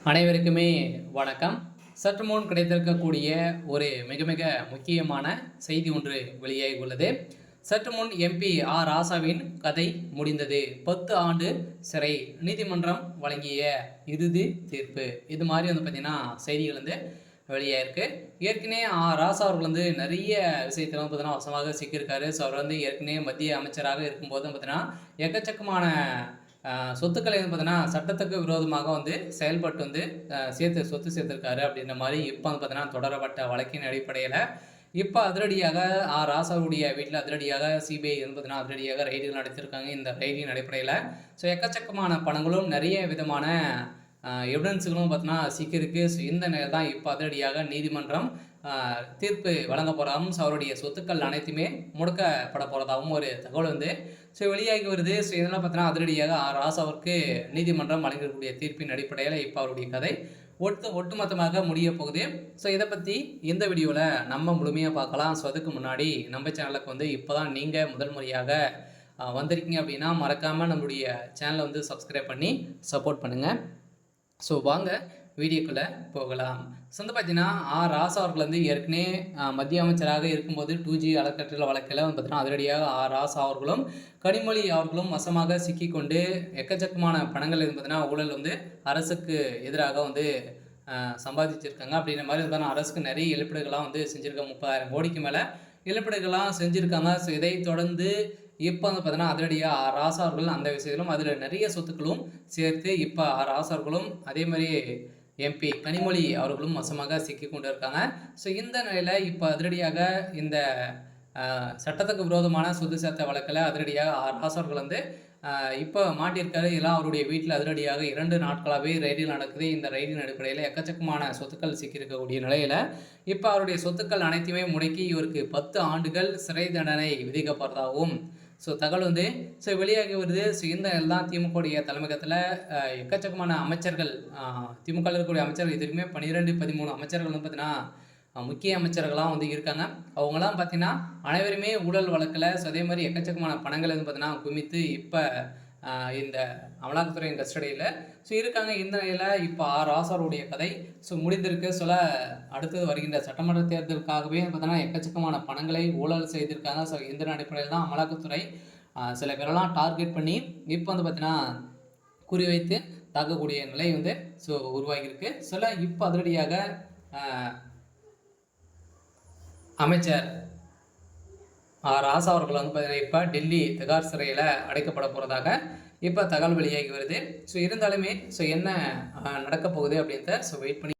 அனைவருக்குமே வணக்கம். சற்று முன் கிடைத்திருக்கக்கூடிய ஒரு மிக மிக முக்கியமான செய்தி ஒன்று வெளியாகி உள்ளது. சற்று முன் எம்பி ஆர் ராசாவின் கதை முடிந்தது, 10 ஆண்டு சிறை, நீதிமன்றம் வழங்கிய இறுதி தீர்ப்பு. இது மாதிரி பார்த்தீங்கன்னா செய்திகள் வெளியாயிருக்கு. ஏற்கனவே ராசா அவர்கள் நிறைய விஷயத்தில் பார்த்தீங்கன்னா வசமாக சிக்கியிருக்காரு. ஸோ அவர் ஏற்கனவே மத்திய அமைச்சராக இருக்கும்போது பார்த்தீங்கன்னா எக்கச்சக்கமான சொத்துக்களை பார்த்தீங்கன்னா சட்டத்துக்கு விரோதமாக செயல்பட்டு சொத்து சேர்த்துருக்காரு அப்படின்ற மாதிரி இப்போ பார்த்தீங்கன்னா தொடரப்பட்ட வழக்கின் அடிப்படையில் இப்போ அதிரடியாக ராசாவுடைய வீட்டில் அதிரடியாக சிபிஐ பார்த்தீங்கன்னா அதிரடியாக ரைடுகள் நடத்தியிருக்காங்க. இந்த ரைடின் அடிப்படையில் ஸோ எக்கச்சக்கமான பணங்களும் நிறைய விதமான எவிடன்ஸுகளும் பார்த்தீங்கன்னா சிக்கிருக்கு. ஸோ இந்த நிலையில் தான் இப்போ அதிரடியாக நீதிமன்றம் தீர்ப்பு வழங்க போகிறதாகவும் ஸோ அவருடைய சொத்துக்கள் அனைத்துமே முடக்கப்பட போகிறதாகவும் ஒரு தகவல் ஸோ வெளியாகி வருது. ஸோ இதெல்லாம் பார்த்தீங்கன்னா அதிரடியாக ராசாவிற்கு நீதிமன்றம் வழங்கக்கூடிய தீர்ப்பின் அடிப்படையில் இப்போ அவருடைய கதை ஒட்டுமொத்தமாக முடிய போகுது. ஸோ இதை பற்றி இந்த வீடியோவில் நம்ம முழுமையாக பார்க்கலாம். ஸோ அதுக்கு முன்னாடி நம்ம சேனலுக்கு இப்போ தான் நீங்கள் முதல் முறையாக வந்திருக்கீங்க அப்படின்னா மறக்காமல் நம்மளுடைய சேனலை சப்ஸ்கிரைப் பண்ணி சப்போர்ட் பண்ணுங்கள். ஸோ வாங்க வீடியோக்குள்ளே போகலாம். ஸோ பார்த்தீங்கன்னா ராசா அவர்கள் ஏற்கனவே மத்திய அமைச்சராக இருக்கும்போது 2G அறக்கட்டளை வழக்கில் பார்த்தீங்கன்னா அதிரடியாக ராசா அவர்களும் கனிமொழி அவர்களும் வசமாக சிக்கிக்கொண்டு எக்கச்சக்கமான பணங்கள் பார்த்தீங்கன்னா ஊழல் அரசுக்கு எதிராக சம்பாதிச்சிருக்காங்க. அப்படின்ற மாதிரி பார்த்தீங்கன்னா அரசுக்கு நிறைய இழப்பீடுகள்லாம் செஞ்சுருக்காங்க. 30,000 கோடிக்கு மேலே இழப்பீடுகள்லாம் செஞ்சுருக்காங்க. ஸோ இதை தொடர்ந்து இப்போ பார்த்தீங்கன்னா அதிரடியாக ராசா அவர்கள் அந்த விஷயத்திலும் அதில் நிறைய சொத்துக்களும் சேர்த்து இப்போ ராசா அவர்களும் அதே மாதிரி எம்பி கனிமொழி அவர்களும் வசமாக சிக்கி கொண்டு இருக்காங்க. ஸோ இந்த நிலையில் இப்போ அதிரடியாக இந்த சட்டத்துக்கு விரோதமான சொத்து சேர்த்த வழக்கில் அதிரடியாக ராசா அவர்கள் இப்போ மாட்டியிருக்காரு. இதெல்லாம் அவருடைய வீட்டில் அதிரடியாக 2 நாட்களாகவே ரைடில் நடக்குது. இந்த ரைடின் அடிப்படையில் எக்கச்சக்கமான சொத்துக்கள் சிக்கியிருக்கக்கூடிய நிலையில் இப்போ அவருடைய சொத்துக்கள் அனைத்தையுமே முடக்கி இவருக்கு 10 ஆண்டுகள் சிறை தண்டனை விதிக்கப்படுறதாகவும் ஸோ தகவல் ஸோ வெளியாகி வருது. ஸோ இந்த எல்லாம் திமுகவுடைய தலைமையகத்தில் எக்கச்சக்கமான அமைச்சர்கள், திமுகவில் இருக்கக்கூடிய அமைச்சர்கள் இதுக்குமே 12-13 அமைச்சர்கள் பார்த்தீங்கன்னா முக்கிய அமைச்சர்கள்லாம் இருக்காங்க. அவங்களாம் பார்த்தீங்கன்னா அனைவருமே ஊழல் வழக்கில் ஸோ அதே மாதிரி எக்கச்சக்கமான பணங்கள் பார்த்தீங்கன்னா குமித்து இப்போ இந்த அமலாக்கத்துறையின் கஸ்டடியில் ஸோ இருக்காங்க. இந்த நிலையில் இப்போ ராசாவுடைய கதை ஸோ முடிந்திருக்கு. சொல்ல அடுத்தது வருகின்ற சட்டமன்ற தேர்தலுக்காகவே பார்த்தீங்கன்னா எக்கச்சக்கமான பணங்களை ஊழல் செய்திருக்காங்க. ஸோ இந்த அடிப்படையில் தான் அமலாக்கத்துறை சில பேரெல்லாம் டார்கெட் பண்ணி இப்போ பார்த்தீங்கன்னா குறிவைத்து தாக்கக்கூடிய நிலை ஸோ உருவாகியிருக்கு. சொல்ல இப்போ அதிரடியாக அமைச்சர் ராசா அவர்கள் பார்த்தீங்கன்னா இப்போ டெல்லி திகார் சிறையில் அடைக்கப்பட போகிறதாக இப்போ தகவல் வெளியாகி வருது. ஸோ இருந்தாலுமே ஸோ என்ன நடக்க போகுது அப்படின்றத ஸோ வெயிட் பண்ணி